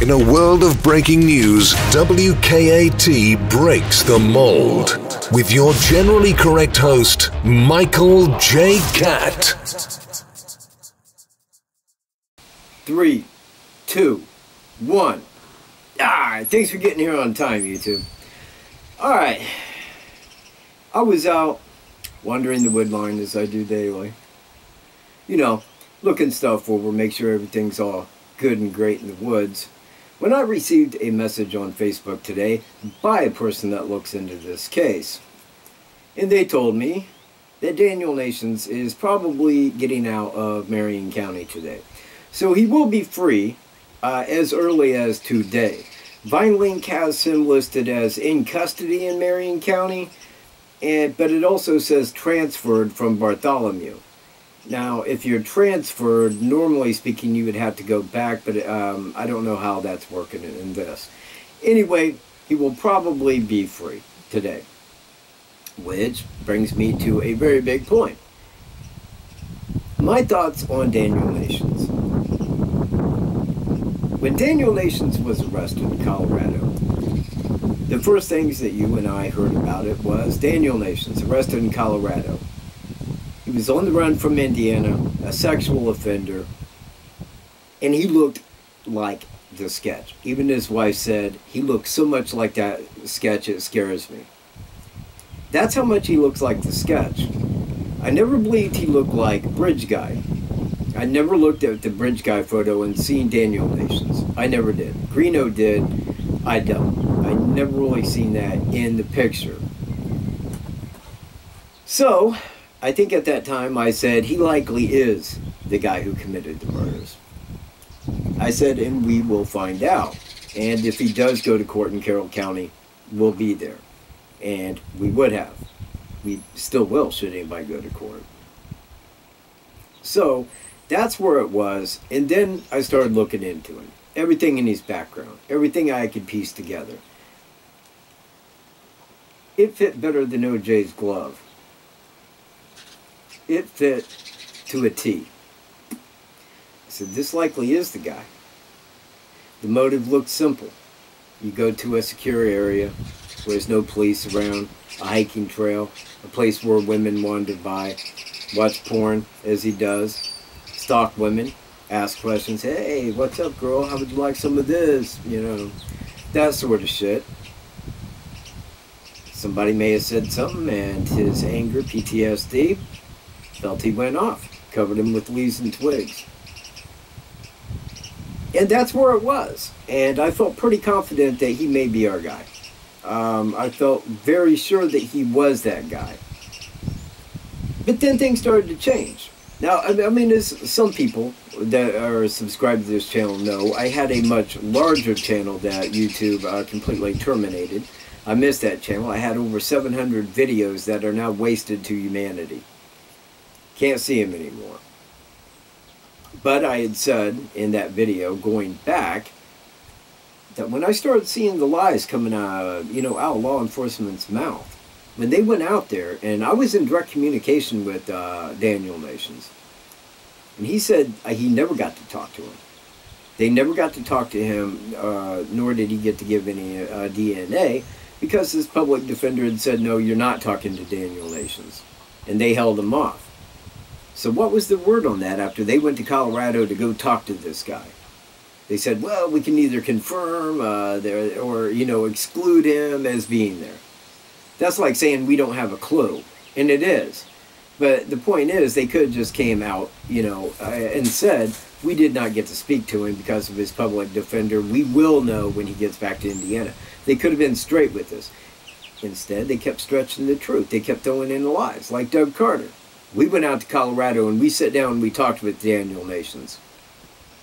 In a world of breaking news, WKAT breaks the mold. With your generally correct host, Michael J. Catt. 3, 2, 1. Thanks for getting here on time, YouTube. Alright. I was out wandering the woodline as I do daily. You know, looking stuff over, make sure everything's all good and great in the woods, when I received a message on Facebook today by a person that looks into this case. And they told me that Daniel Nations is probably getting out of Marion County today. So he will be free as early as today. VineLink has him listed as in custody in Marion County, but it also says transferred from Bartholomew. Now, if you're transferred, normally speaking, you would have to go back, but I don't know how that's working in this. Anyway, he will probably be free today, which brings me to a very big point. My thoughts on Daniel Nations. When Daniel Nations was arrested in Colorado, the first things that you and I heard about it was Daniel Nations arrested in Colorado. He was on the run from Indiana, a sexual offender, and he looked like the sketch. Even his wife said, he looks so much like that sketch, it scares me. That's how much he looks like the sketch. I never believed he looked like Bridge Guy. I never looked at the Bridge Guy photo and seen Daniel Nations. I never did. Greeno did. I don't. I never really seen that in the picture. So, I think at that time I said, he likely is the guy who committed the murders. I said, and we will find out. And if he does go to court in Carroll County, we'll be there. And we would have. We still will, should anybody go to court. So, that's where it was. And then I started looking into him. Everything in his background. Everything I could piece together. It fit better than OJ's glove. It fit to a T. I said, this likely is the guy. The motive looked simple. You go to a secure area where there's no police around, a hiking trail, a place where women wander by, watch porn, as he does, stalk women, ask questions, hey, what's up, girl? How would you like some of this? You know, that sort of shit. Somebody may have said something, and his anger, PTSD, felt he went off, covered him with leaves and twigs. And that's where it was. And I felt pretty confident that he may be our guy. I felt very sure that he was that guy. But then things started to change. Now, I mean, as some people that are subscribed to this channel know, I had a much larger channel that YouTube completely terminated. I missed that channel. I had over 700 videos that are now wasted to humanity. Can't see him anymore. But I had said in that video, going back, that when I started seeing the lies coming out, out of law enforcement's mouth, when they went out there, and I was in direct communication with Daniel Nations, and he said he never got to talk to him. They never got to talk to him, nor did he get to give any DNA, because his public defender had said, no, you're not talking to Daniel Nations. And they held him off. So what was the word on that after they went to Colorado to go talk to this guy? They said, well, we can either confirm or exclude him as being there. That's like saying we don't have a clue. And it is. But the point is, they could have just came out, and said, we did not get to speak to him because of his public defender. We will know when he gets back to Indiana. They could have been straight with us. Instead, they kept stretching the truth. They kept throwing in the lies, like Doug Carter. We went out to Colorado and we sat down and we talked with Daniel Nations.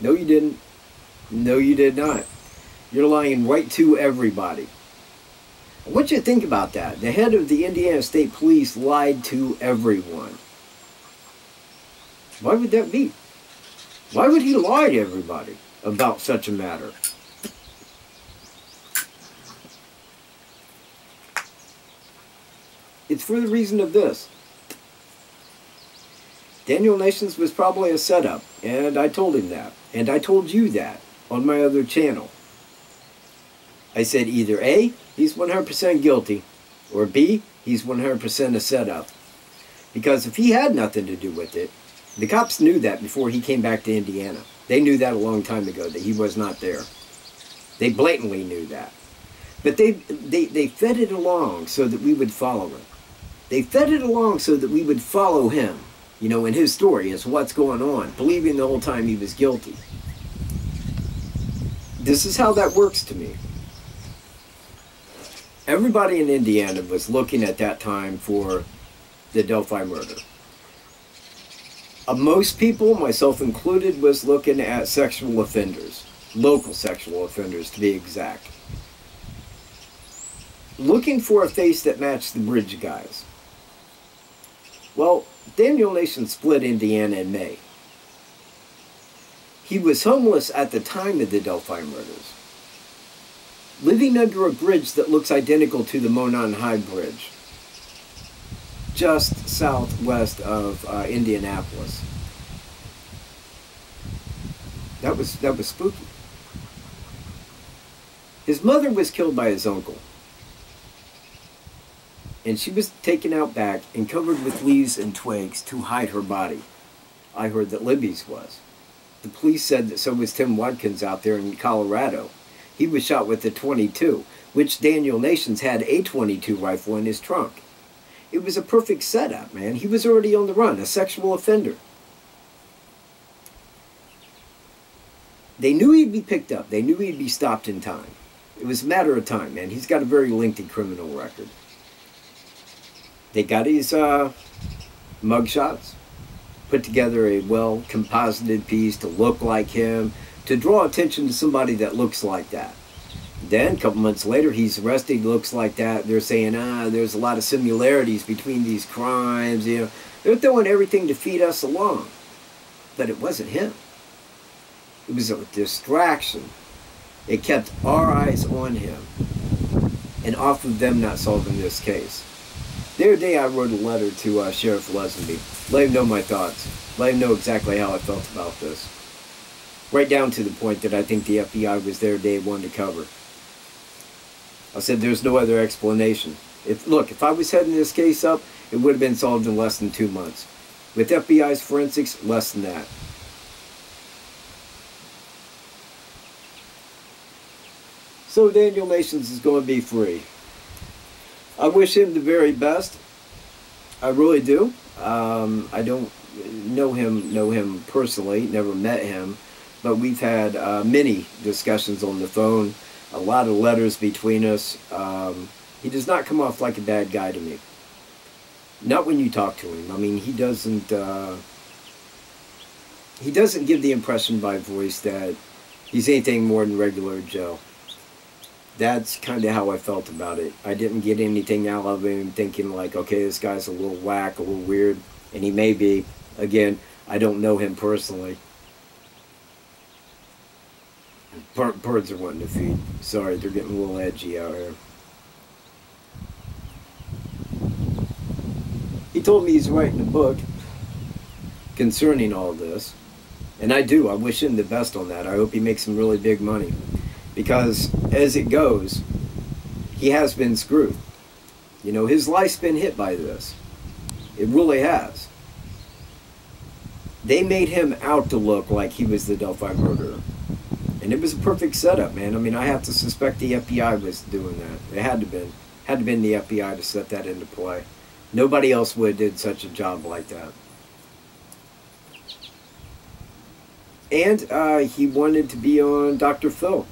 No, you didn't. No, you did not. You're lying right to everybody. I want you to think about that. The head of the Indiana State Police lied to everyone. Why would that be? Why would he lie to everybody about such a matter? It's for the reason of this. Daniel Nations was probably a setup, and I told him that. And I told you that on my other channel. I said either A, he's 100% guilty, or B, he's 100% a setup. Because if he had nothing to do with it, the cops knew that before he came back to Indiana. They knew that a long time ago, that he was not there. They blatantly knew that. But they fed it along so that we would follow him. They fed it along so that we would follow him, you know, in his story as what's going on, believing the whole time he was guilty. This is how that works to me. Everybody in Indiana was looking at that time for the Delphi murder. Most people, myself included, was looking at sexual offenders. Local sexual offenders, to be exact. Looking for a face that matched the bridge guys. Well, Daniel Nation split Indiana in May. He was homeless at the time of the Delphi murders, living under a bridge that looks identical to the Monon High Bridge, just southwest of Indianapolis. That was spooky. His mother was killed by his uncle, and she was taken out back and covered with leaves and twigs to hide her body. I heard that Libby's was. The police said that so was Tim Watkins out there in Colorado. He was shot with a .22, which Daniel Nations had a .22 rifle in his trunk. It was a perfect setup, man. He was already on the run, a sexual offender. They knew he'd be picked up. They knew he'd be stopped in time. It was a matter of time, man. He's got a very lengthy criminal record. They got his mugshots, put together a well-composited piece to look like him, to draw attention to somebody that looks like that. Then, a couple months later, he's arrested, looks like that. They're saying, there's a lot of similarities between these crimes. You know, they're throwing everything to feed us along. But it wasn't him. It was a distraction. It kept our eyes on him and off of them not solving this case. The other day, I wrote a letter to Sheriff Lesenby. Let him know my thoughts. Let him know exactly how I felt about this. Right down to the point that I think the FBI was there day one to cover. I said there's no other explanation. If I was heading this case up, it would have been solved in less than 2 months. With FBI's forensics, less than that. So Daniel Nations is going to be free. I wish him the very best. I really do. I don't know him personally, never met him, but we've had many discussions on the phone, a lot of letters between us. He does not come off like a bad guy to me. Not when you talk to him. I mean, he doesn't give the impression by voice that he's anything more than regular Joe. That's kind of how I felt about it. I didn't get anything out of him thinking like, okay, this guy's a little whack, a little weird, and he may be. Again, I don't know him personally. Birds are wanting to feed. Sorry, they're getting a little edgy out here. He told me he's writing a book concerning all this, and I do. I wish him the best on that. I hope he makes some really big money. Because as it goes, he has been screwed. You know, his life's been hit by this. It really has. They made him out to look like he was the Delphi murderer. And it was a perfect setup, man. I mean, I have to suspect the FBI was doing that. It had to been. Had to been the FBI to set that into play. Nobody else would have did such a job like that. And he wanted to be on Dr. Phil.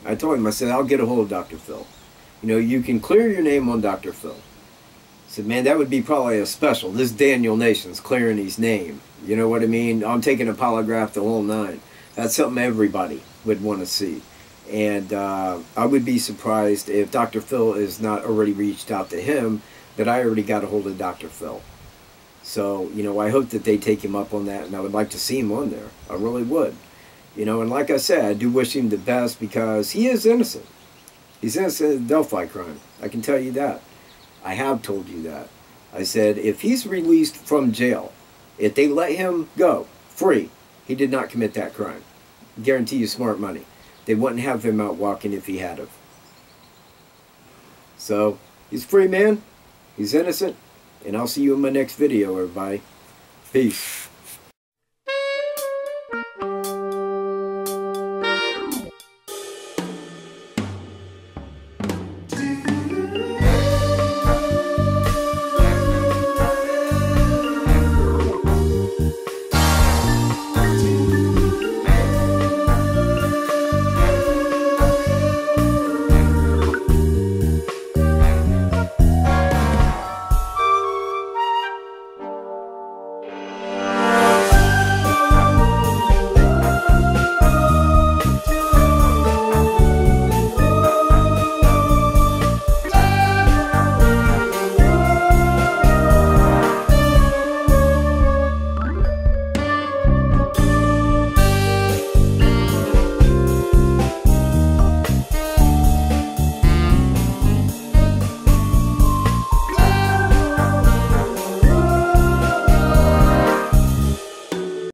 I told him, I said, I'll get a hold of Dr. Phil. You know, you can clear your name on Dr. Phil. I said, man, that would be probably a special. This Daniel Nation's clearing his name. You know what I mean? I'm taking a polygraph the whole nine. That's something everybody would want to see. And I would be surprised if Dr. Phil is not already reached out to him, that I already got a hold of Dr. Phil. So, you know, I hope that they take him up on that, and I would like to see him on there. I really would. You know, and like I said, I do wish him the best because he is innocent. He's innocent of the Delphi crime. I can tell you that. I have told you that. I said, if he's released from jail, if they let him go free, he did not commit that crime. guarantee you smart money. They wouldn't have him out walking if he had of. So, he's free, man. He's innocent. And I'll see you in my next video, everybody. Peace.